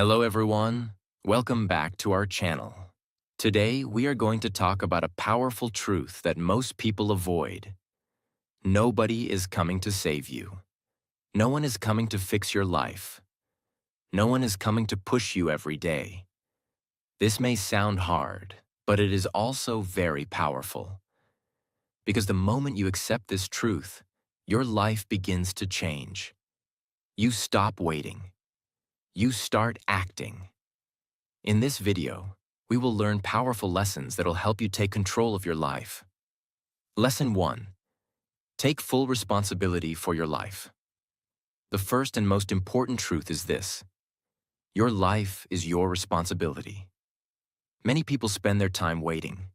Hello everyone, welcome back to our channel. Today we are going to talk about a powerful truth that most people avoid. Nobody is coming to save you. No one is coming to fix your life. No one is coming to push you every day. This may sound hard, but it is also very powerful. Because the moment you accept this truth, your life begins to change. You stop waiting. You start acting. In this video, we will learn powerful lessons that will help you take control of your life. Lesson 1. Take full responsibility for your life. The first and most important truth is this: your life is your responsibility. Many people spend their time waiting.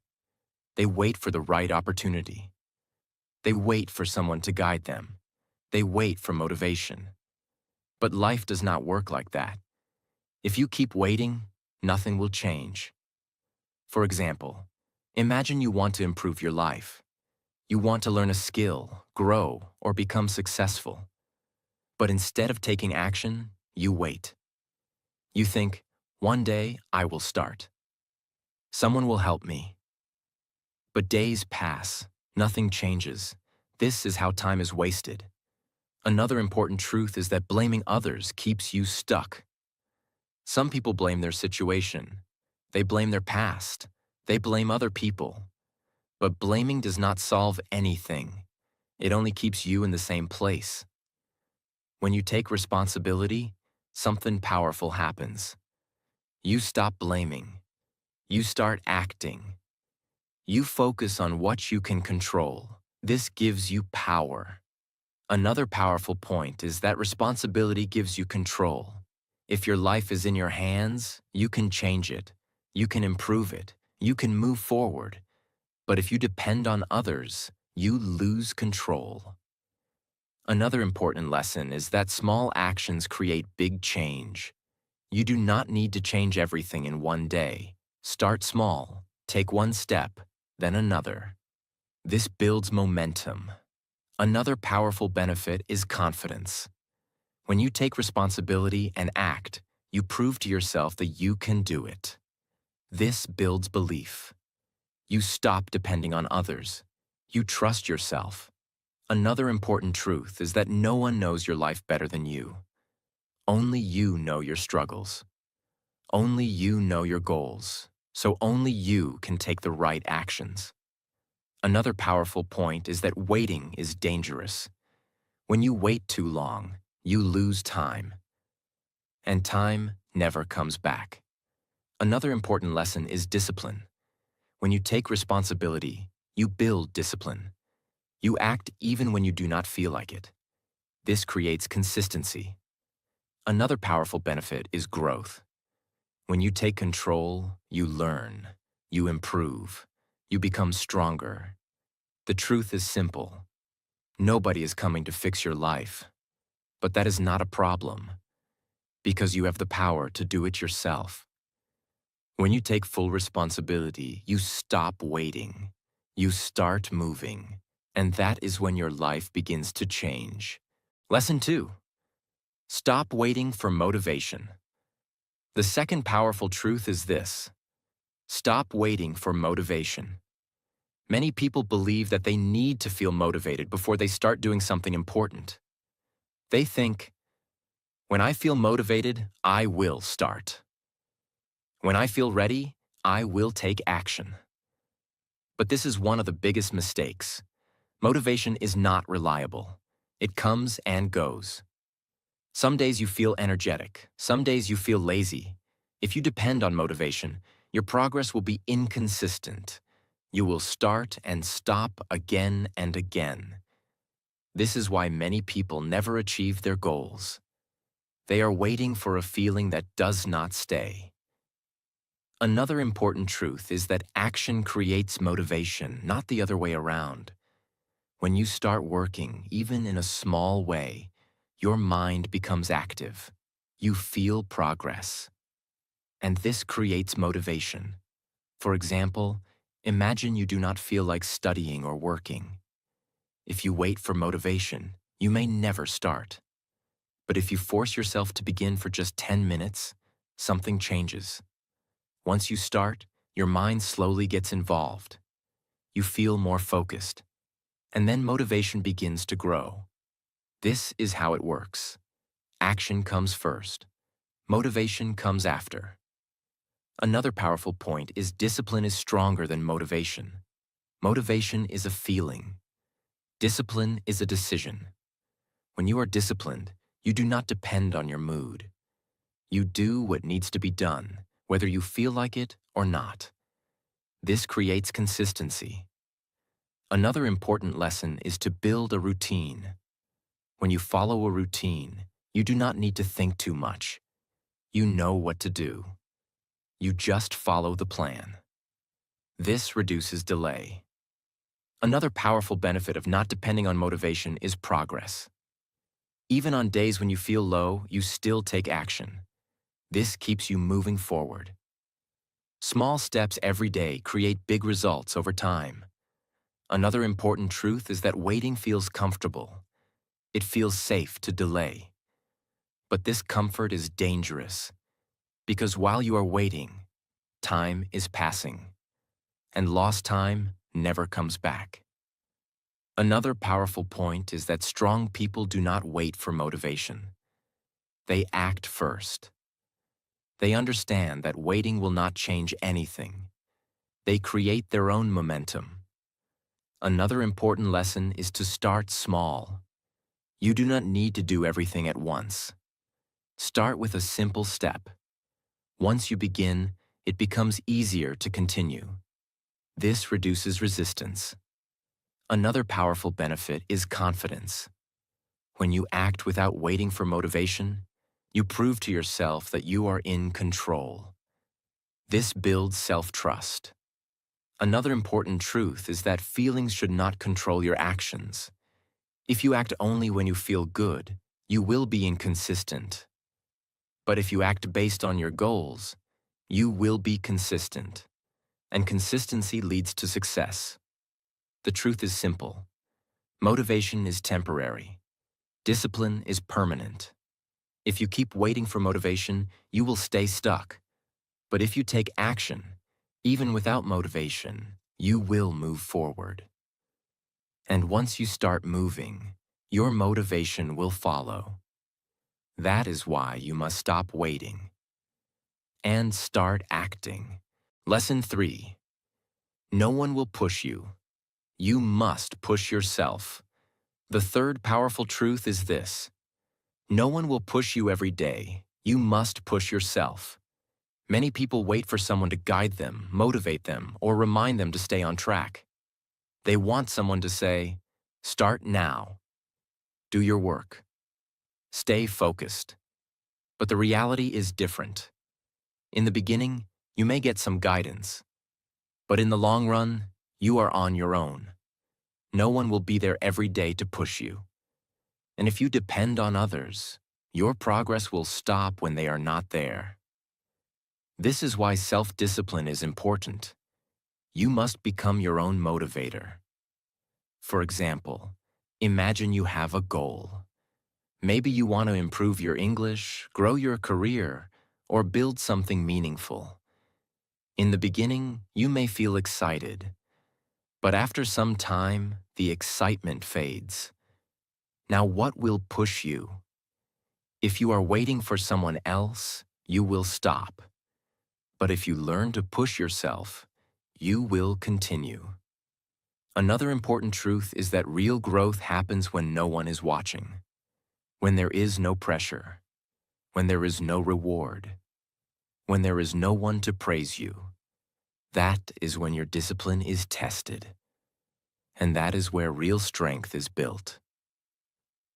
They wait for the right opportunity. They wait for someone to guide them. They wait for motivation. But life does not work like that. If you keep waiting, nothing will change. For example, imagine you want to improve your life. You want to learn a skill, grow, or become successful. But instead of taking action, you wait. You think, one day I will start. Someone will help me. But days pass, nothing changes. This is how time is wasted. Another important truth is that blaming others keeps you stuck. Some people blame their situation. They blame their past. They blame other people. But blaming does not solve anything. It only keeps you in the same place. When you take responsibility, something powerful happens. You stop blaming. You start acting. You focus on what you can control. This gives you power. Another powerful point is that responsibility gives you control. If your life is in your hands, you can change it. You can improve it. You can move forward. But if you depend on others, you lose control. Another important lesson is that small actions create big change. You do not need to change everything in one day. Start small, take one step, then another. This builds momentum. Another powerful benefit is confidence. When you take responsibility and act, you prove to yourself that you can do it. This builds belief. You stop depending on others. You trust yourself. Another important truth is that no one knows your life better than you. Only you know your struggles. Only you know your goals. So only you can take the right actions. Another powerful point is that waiting is dangerous. When you wait too long, you lose time. And time never comes back. Another important lesson is discipline. When you take responsibility, you build discipline. You act even when you do not feel like it. This creates consistency. Another powerful benefit is growth. When you take control, you learn, you improve, you become stronger. The truth is simple. Nobody is coming to fix your life. But that is not a problem, because you have the power to do it yourself. When you take full responsibility, you stop waiting. You start moving. And that is when your life begins to change. Lesson 2. Stop waiting for motivation. The second powerful truth is this: stop waiting for motivation. Many people believe that they need to feel motivated before they start doing something important. They think, when I feel motivated, I will start. When I feel ready, I will take action. But this is one of the biggest mistakes. Motivation is not reliable. It comes and goes. Some days you feel energetic. Some days you feel lazy. If you depend on motivation, your progress will be inconsistent. You will start and stop again and again. This is why many people never achieve their goals. They are waiting for a feeling that does not stay. Another important truth is that action creates motivation, not the other way around. When you start working, even in a small way, your mind becomes active. You feel progress. And this creates motivation. For example, imagine you do not feel like studying or working. If you wait for motivation, you may never start. But if you force yourself to begin for just 10 minutes, something changes. Once you start, your mind slowly gets involved. You feel more focused, and then motivation begins to grow. This is how it works. Action comes first. Motivation comes after. Another powerful point is discipline is stronger than motivation. Motivation is a feeling. Discipline is a decision. When you are disciplined, you do not depend on your mood. You do what needs to be done, whether you feel like it or not. This creates consistency. Another important lesson is to build a routine. When you follow a routine, you do not need to think too much. You know what to do. You just follow the plan. This reduces delay. Another powerful benefit of not depending on motivation is progress. Even on days when you feel low, you still take action. This keeps you moving forward. Small steps every day create big results over time. Another important truth is that waiting feels comfortable. It feels safe to delay. But this comfort is dangerous, because while you are waiting, time is passing, and lost time never comes back. Another powerful point is that strong people do not wait for motivation. They act first. They understand that waiting will not change anything. They create their own momentum. Another important lesson is to start small. You do not need to do everything at once. Start with a simple step. Once you begin, it becomes easier to continue. This reduces resistance. Another powerful benefit is confidence. When you act without waiting for motivation, you prove to yourself that you are in control. This builds self-trust. Another important truth is that feelings should not control your actions. If you act only when you feel good, you will be inconsistent. But if you act based on your goals, you will be consistent. And consistency leads to success. The truth is simple. Motivation is temporary. Discipline is permanent. If you keep waiting for motivation, you will stay stuck. But if you take action, even without motivation, you will move forward. And once you start moving, your motivation will follow. That is why you must stop waiting and start acting. Lesson 3. No one will push you. You must push yourself. The third powerful truth is this. No one will push you every day. You must push yourself. Many people wait for someone to guide them, motivate them, or remind them to stay on track. They want someone to say, "Start now. Do your work. Stay focused." But the reality is different. In the beginning, you may get some guidance. But in the long run, you are on your own. No one will be there every day to push you. And if you depend on others, your progress will stop when they are not there. This is why self-discipline is important. You must become your own motivator. For example, imagine you have a goal. Maybe you want to improve your English, grow your career, or build something meaningful. In the beginning, you may feel excited, but after some time, the excitement fades. Now, what will push you? If you are waiting for someone else, you will stop. But if you learn to push yourself, you will continue. Another important truth is that real growth happens when no one is watching, when there is no pressure, when there is no reward, when there is no one to praise you. That is when your discipline is tested, and that is where real strength is built.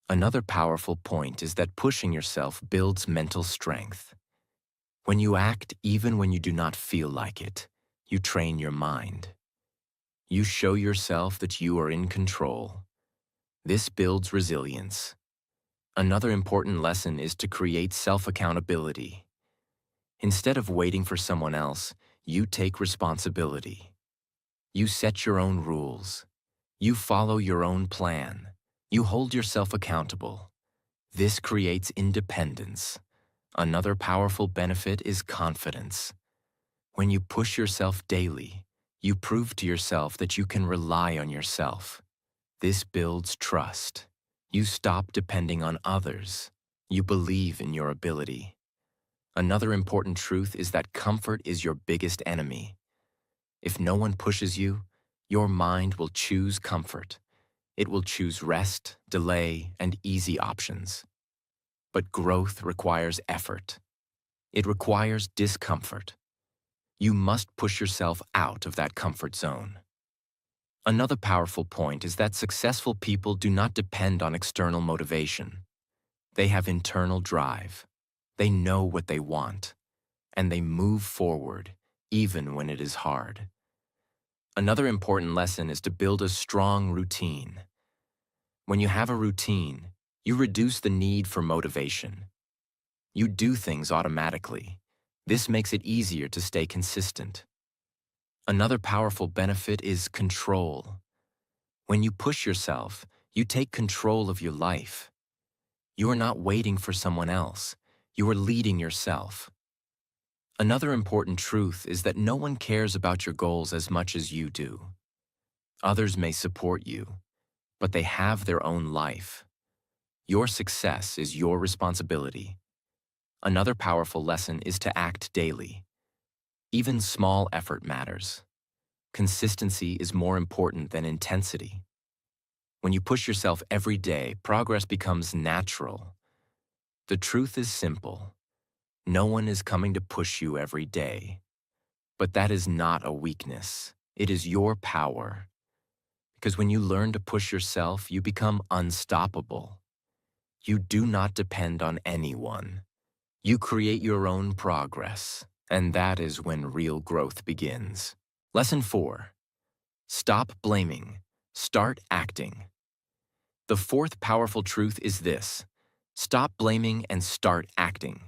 Another powerful point is that pushing yourself builds mental strength. When you act even when you do not feel like it, you train your mind. You show yourself that you are in control. This builds resilience. Another important lesson is to create self-accountability. Instead of waiting for someone else, you take responsibility. You set your own rules. You follow your own plan. You hold yourself accountable. This creates independence. Another powerful benefit is confidence. When you push yourself daily, you prove to yourself that you can rely on yourself. This builds trust. You stop depending on others. You believe in your ability. Another important truth is that comfort is your biggest enemy. If no one pushes you, your mind will choose comfort. It will choose rest, delay, and easy options. But growth requires effort. It requires discomfort. You must push yourself out of that comfort zone. Another powerful point is that successful people do not depend on external motivation. They have internal drive. They know what they want, and they move forward even when it is hard. Another important lesson is to build a strong routine. When you have a routine, you reduce the need for motivation. You do things automatically. This makes it easier to stay consistent. Another powerful benefit is control. When you push yourself, you take control of your life. You are not waiting for someone else. You are leading yourself. Another important truth is that no one cares about your goals as much as you do. Others may support you, but they have their own life. Your success is your responsibility. Another powerful lesson is to act daily. Even small effort matters. Consistency is more important than intensity. When you push yourself every day, progress becomes natural. The truth is simple. No one is coming to push you every day. But that is not a weakness. It is your power. Because when you learn to push yourself, you become unstoppable. You do not depend on anyone. You create your own progress, and that is when real growth begins. Lesson 4. Stop blaming. Start acting. The fourth powerful truth is this: stop blaming and start acting.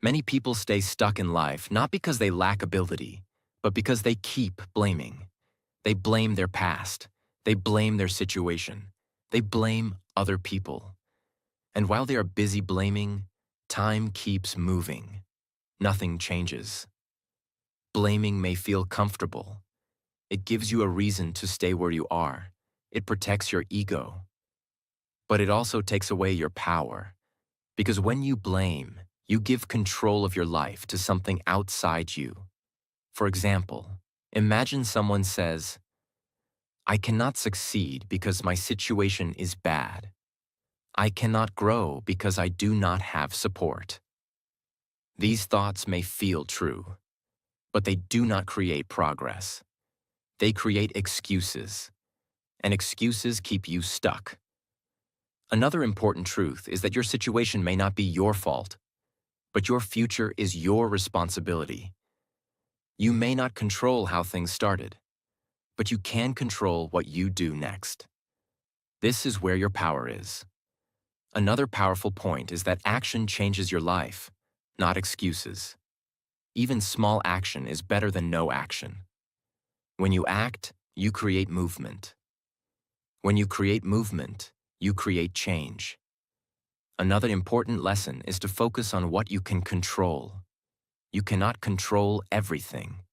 Many people stay stuck in life not because they lack ability, but because they keep blaming. They blame their past. They blame their situation. They blame other people. And while they are busy blaming, time keeps moving. Nothing changes. Blaming may feel comfortable. It gives you a reason to stay where you are. It protects your ego. But it also takes away your power. Because when you blame, you give control of your life to something outside you. For example, imagine someone says, "I cannot succeed because my situation is bad. I cannot grow because I do not have support." These thoughts may feel true, but they do not create progress. They create excuses, and excuses keep you stuck. Another important truth is that your situation may not be your fault, but your future is your responsibility. You may not control how things started, but you can control what you do next. This is where your power is. Another powerful point is that action changes your life, not excuses. Even small action is better than no action. When you act, you create movement. When you create movement, you create change. Another important lesson is to focus on what you can control. You cannot control everything,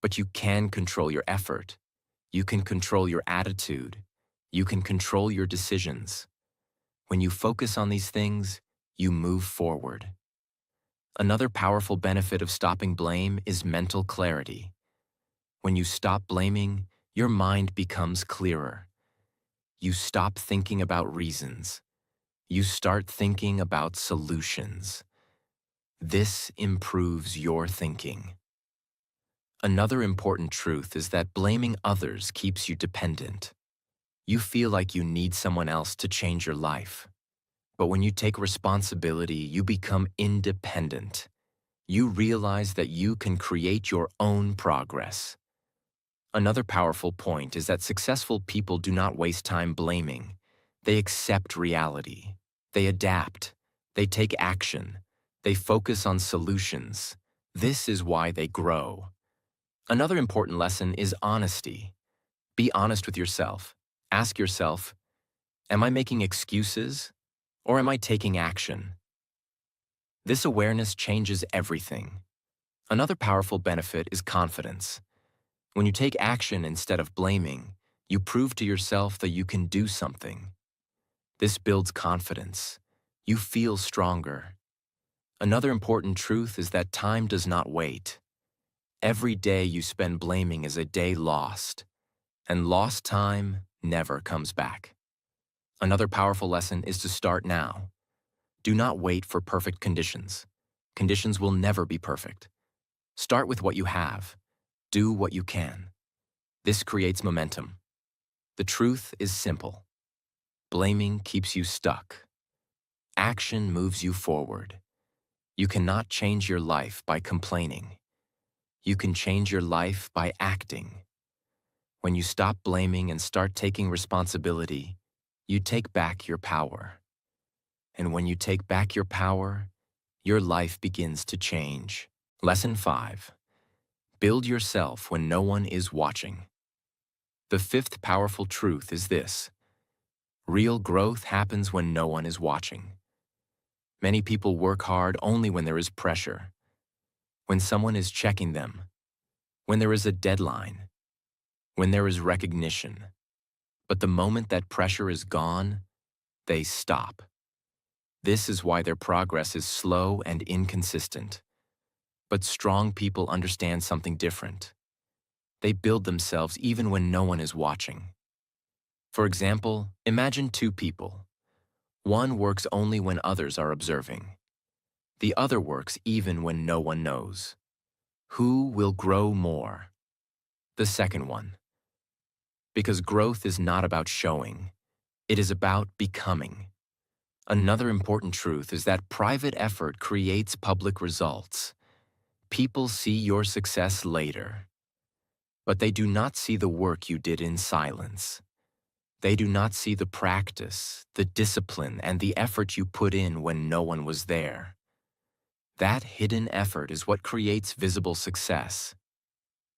but you can control your effort. You can control your attitude. You can control your decisions. When you focus on these things, you move forward. Another powerful benefit of stopping blame is mental clarity. When you stop blaming, your mind becomes clearer. You stop thinking about reasons. You start thinking about solutions. This improves your thinking. Another important truth is that blaming others keeps you dependent. You feel like you need someone else to change your life. But when you take responsibility, you become independent. You realize that you can create your own progress. Another powerful point is that successful people do not waste time blaming. They accept reality. They adapt. They take action. They focus on solutions. This is why they grow. Another important lesson is honesty. Be honest with yourself. Ask yourself, am I making excuses or am I taking action? This awareness changes everything. Another powerful benefit is confidence. When you take action instead of blaming, you prove to yourself that you can do something. This builds confidence. You feel stronger. Another important truth is that time does not wait. Every day you spend blaming is a day lost, and lost time never comes back. Another powerful lesson is to start now. Do not wait for perfect conditions. Conditions will never be perfect. Start with what you have. Do what you can. This creates momentum. The truth is simple. Blaming keeps you stuck. Action moves you forward. You cannot change your life by complaining. You can change your life by acting. When you stop blaming and start taking responsibility, you take back your power. And when you take back your power, your life begins to change. Lesson 5. Build yourself when no one is watching. The fifth powerful truth is this: real growth happens when no one is watching. Many people work hard only when there is pressure, when someone is checking them, when there is a deadline, when there is recognition. But the moment that pressure is gone, they stop. This is why their progress is slow and inconsistent. But strong people understand something different. They build themselves even when no one is watching. For example, imagine two people. One works only when others are observing. The other works even when no one knows. Who will grow more? The second one. Because growth is not about showing. It is about becoming. Another important truth is that private effort creates public results. People see your success later, but they do not see the work you did in silence. They do not see the practice, the discipline, and the effort you put in when no one was there. That hidden effort is what creates visible success.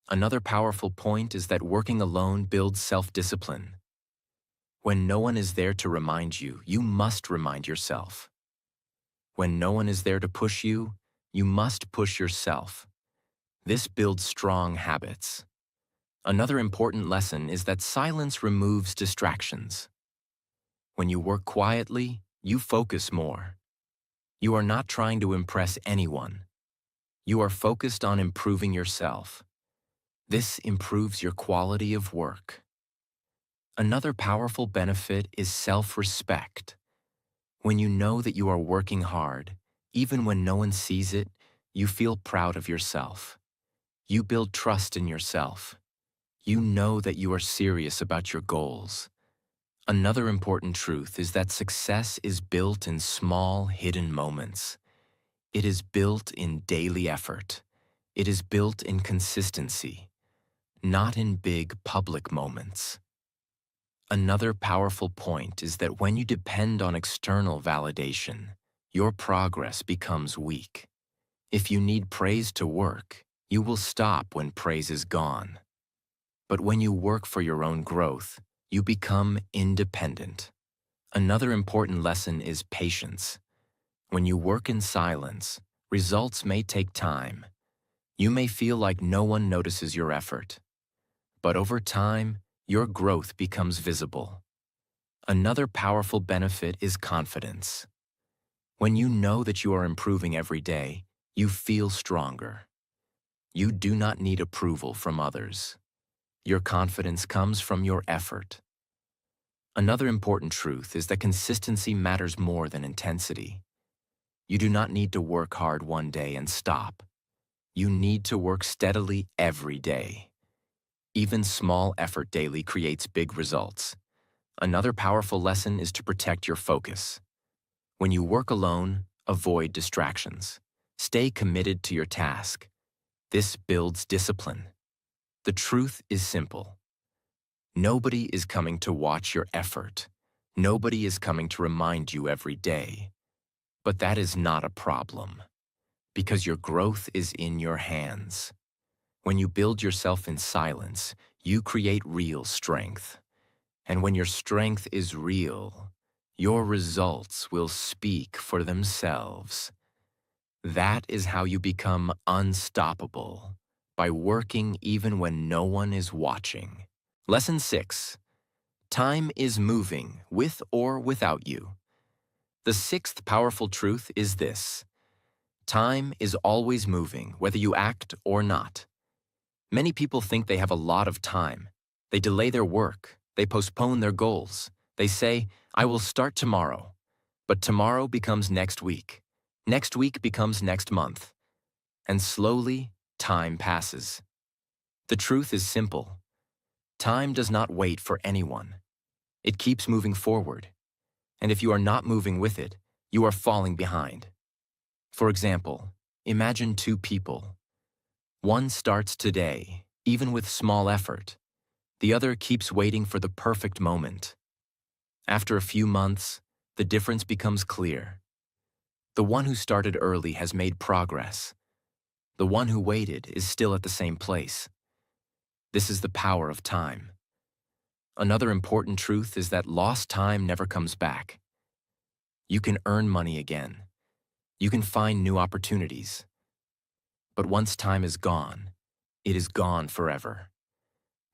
Another powerful point is that working alone builds self-discipline. When no one is there to remind you, you must remind yourself. When no one is there to push you, you must push yourself. This builds strong habits. Another important lesson is that silence removes distractions. When you work quietly, you focus more. You are not trying to impress anyone. You are focused on improving yourself. This improves your quality of work. Another powerful benefit is self-respect. When you know that you are working hard, even when no one sees it, you feel proud of yourself. You build trust in yourself. You know that you are serious about your goals. Another important truth is that success is built in small, hidden moments. It is built in daily effort. It is built in consistency, not in big public moments. Another powerful point is that when you depend on external validation, your progress becomes weak. If you need praise to work, you will stop when praise is gone. But when you work for your own growth, you become independent. Another important lesson is patience. When you work in silence, results may take time. You may feel like no one notices your effort. But over time, your growth becomes visible. Another powerful benefit is confidence. When you know that you are improving every day, you feel stronger. You do not need approval from others. Your confidence comes from your effort. Another important truth is that consistency matters more than intensity. You do not need to work hard one day and stop. You need to work steadily every day. Even small effort daily creates big results. Another powerful lesson is to protect your focus. When you work alone, avoid distractions. Stay committed to your task. This builds discipline. The truth is simple. Nobody is coming to watch your effort. Nobody is coming to remind you every day. But that is not a problem, because your growth is in your hands. When you build yourself in silence, you create real strength. And when your strength is real, your results will speak for themselves. That is how you become unstoppable, by working even when no one is watching. Lesson 6. Time is moving, with or without you. The sixth powerful truth is this: time is always moving, whether you act or not. Many people think they have a lot of time. They delay their work. They postpone their goals. They say, "I will start tomorrow." But tomorrow becomes next week. Next week becomes next month. And slowly, time passes. The truth is simple. Time does not wait for anyone. It keeps moving forward. And if you are not moving with it, you are falling behind. For example, imagine two people. One starts today, even with small effort. The other keeps waiting for the perfect moment. After a few months, the difference becomes clear. The one who started early has made progress. The one who waited is still at the same place. This is the power of time. Another important truth is that lost time never comes back. You can earn money again. You can find new opportunities. But once time is gone, it is gone forever.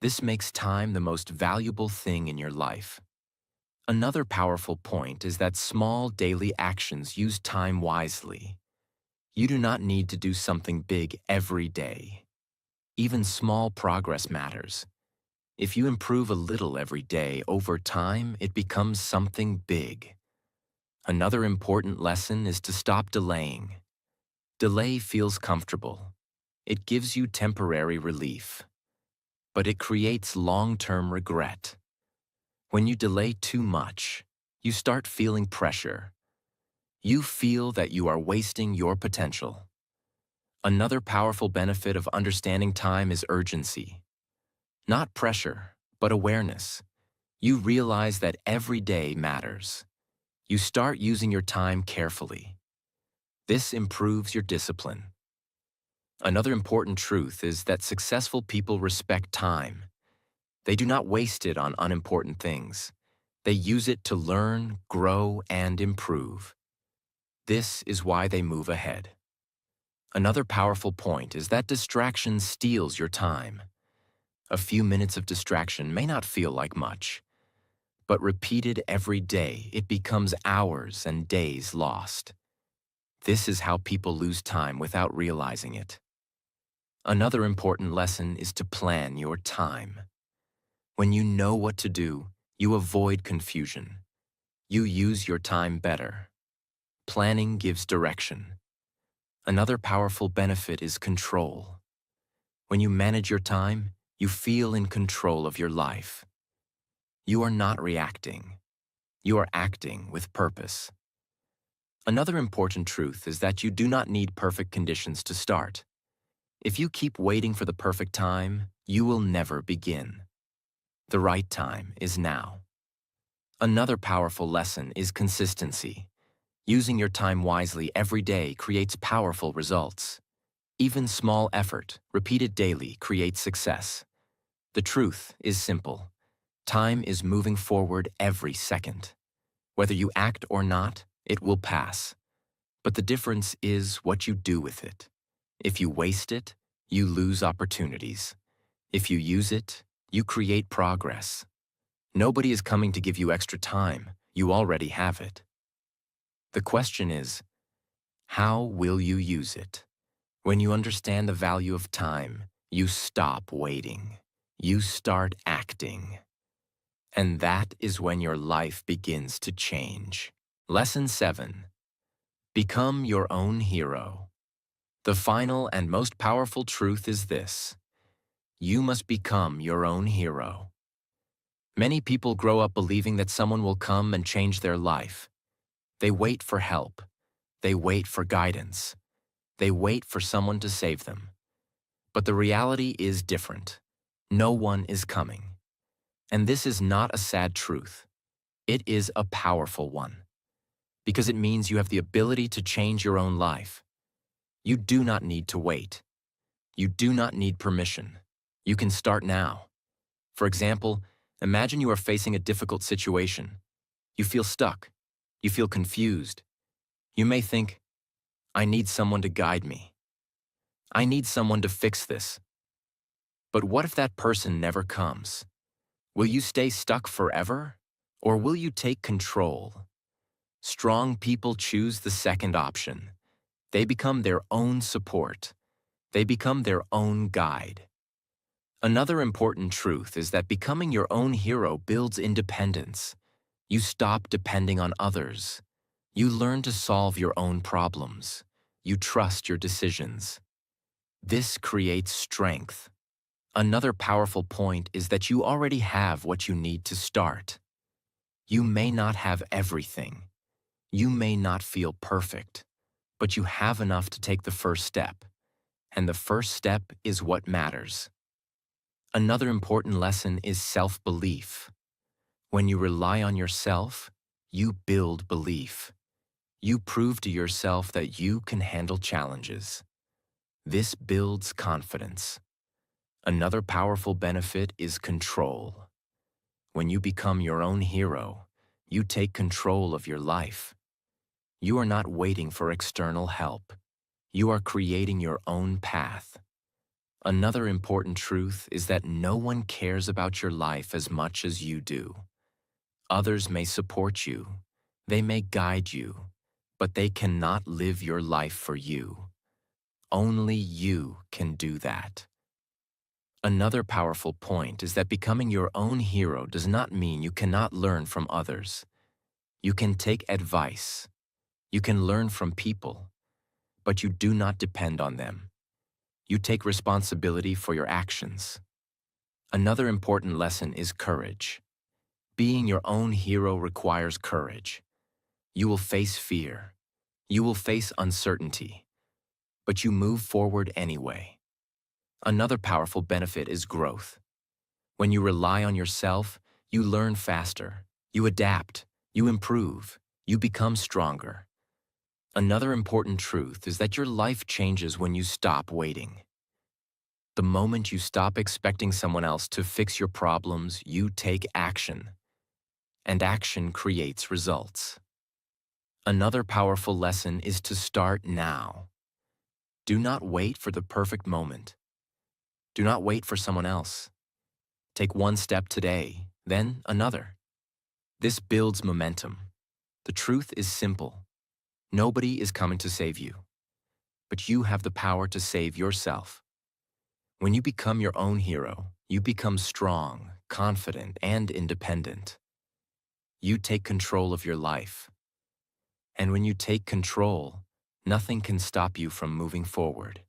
This makes time the most valuable thing in your life. Another powerful point is that small daily actions use time wisely. You do not need to do something big every day. Even small progress matters. If you improve a little every day, over time, it becomes something big. Another important lesson is to stop delaying. Delay feels comfortable. It gives you temporary relief. But it creates long-term regret. When you delay too much, you start feeling pressure. You feel that you are wasting your potential. Another powerful benefit of understanding time is urgency. Not pressure, but awareness. You realize that every day matters. You start using your time carefully. This improves your discipline. Another important truth is that successful people respect time. They do not waste it on unimportant things. They use it to learn, grow, and improve. This is why they move ahead. Another powerful point is that distraction steals your time. A few minutes of distraction may not feel like much, but repeated every day, it becomes hours and days lost. This is how people lose time without realizing it. Another important lesson is to plan your time. When you know what to do, you avoid confusion. You use your time better. Planning gives direction. Another powerful benefit is control. When you manage your time, you feel in control of your life. You are not reacting. You are acting with purpose. Another important truth is that you do not need perfect conditions to start. If you keep waiting for the perfect time, you will never begin. The right time is now. Another powerful lesson is consistency. Using your time wisely every day creates powerful results. Even small effort, repeated daily, creates success. The truth is simple. Time is moving forward every second. Whether you act or not, it will pass. But the difference is what you do with it. If you waste it, you lose opportunities. If you use it, you create progress. Nobody is coming to give you extra time. You already have it. The question is, how will you use it? When you understand the value of time, you stop waiting. You start acting. And that is when your life begins to change. Lesson 7. Become your own hero. The final and most powerful truth is this: you must become your own hero. Many people grow up believing that someone will come and change their life. They wait for help. They wait for guidance. They wait for someone to save them. But the reality is different. No one is coming. And this is not a sad truth. It is a powerful one. Because it means you have the ability to change your own life. You do not need to wait. You do not need permission. You can start now. For example, imagine you are facing a difficult situation. You feel stuck. You feel confused. You may think, I need someone to guide me. I need someone to fix this. But what if that person never comes? Will you stay stuck forever? Or will you take control? Strong people choose the second option. They become their own support. They become their own guide. Another important truth is that becoming your own hero builds independence. You stop depending on others. You learn to solve your own problems. You trust your decisions. This creates strength. Another powerful point is that you already have what you need to start. You may not have everything. You may not feel perfect, but you have enough to take the first step. And the first step is what matters. Another important lesson is self-belief. When you rely on yourself, you build belief. You prove to yourself that you can handle challenges. This builds confidence. Another powerful benefit is control. When you become your own hero, you take control of your life. You are not waiting for external help. You are creating your own path. Another important truth is that no one cares about your life as much as you do. Others may support you, they may guide you, but they cannot live your life for you. Only you can do that. Another powerful point is that becoming your own hero does not mean you cannot learn from others. You can take advice. You can learn from people, but you do not depend on them. You take responsibility for your actions. Another important lesson is courage. Being your own hero requires courage. You will face fear. You will face uncertainty. But you move forward anyway. Another powerful benefit is growth. When you rely on yourself, you learn faster. You adapt. You improve. You become stronger. Another important truth is that your life changes when you stop waiting. The moment you stop expecting someone else to fix your problems, you take action. And action creates results. Another powerful lesson is to start now. Do not wait for the perfect moment. Do not wait for someone else. Take one step today, then another. This builds momentum. The truth is simple. Nobody is coming to save you, but you have the power to save yourself. When you become your own hero, you become strong, confident, and independent. You take control of your life. And when you take control, nothing can stop you from moving forward.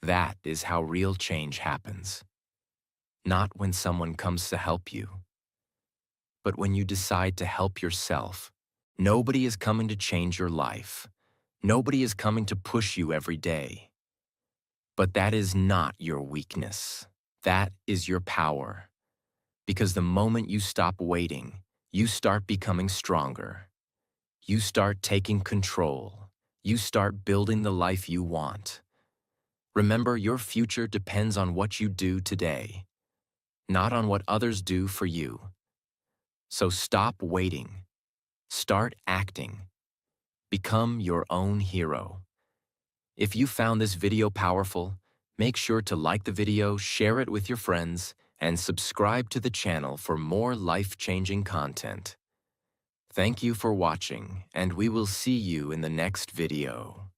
That is how real change happens. Not when someone comes to help you, but when you decide to help yourself. Nobody is coming to change your life. Nobody is coming to push you every day. But that is not your weakness. That is your power. Because the moment you stop waiting, you start becoming stronger. You start taking control. You start building the life you want. Remember, your future depends on what you do today, not on what others do for you. So stop waiting. Start acting. Become your own hero. If you found this video powerful, make sure to like the video, share it with your friends, and subscribe to the channel for more life-changing content. Thank you for watching, and we will see you in the next video.